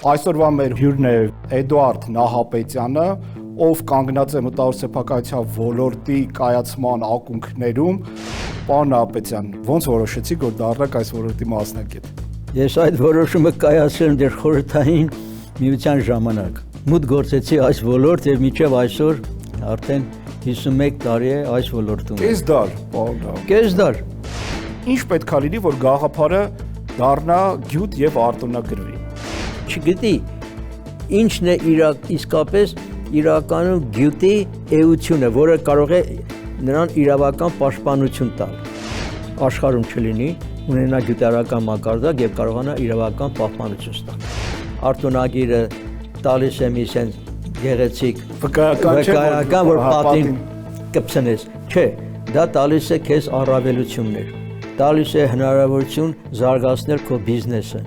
Այսօրվա մեր հյուրն է Էդուարդ Նահապետյանը, ով կանգնած է մտավոր սեփականության ոլորտի կայացման ակունքներում։ Պարոն Նահապետյան, ո՞նց որոշեցիք, որ դառնաք այս ոլորտի մասնակից։ Ես այդ որոշումը կայացրել եմ դեռ խորհրդային միության ժամանակ։ Մուտք գործեցի այս ոլորտ եւ մինչեւ այսօր արդեն 51 տարի է այս ոլորտում։ Կեսդար, պարոն Նահապետյան։ Կեսդար։ Ինչ պետք է լինի, որ գաղափարը դառնա գյուտ եւ արտոնագրվի։ Չգիտի ինչն է իսկապես իրականում գյուտի էությունը, որը կարող է նրան իրավական պաշտպանություն տալ։ Աշխարհում չլինի, ունենա գյուտարական մակարդակ եւ կարողանա իրավական պահպանություն ստանալ։ Արտոնագիրը տալիս է մի sense գեղեցիկ վկայական, որ պատին կպցնես։ Չէ, դա տալիս է քեզ առավելություններ, տալիս է հնարավորություն զարգացնել քո բիզնեսը։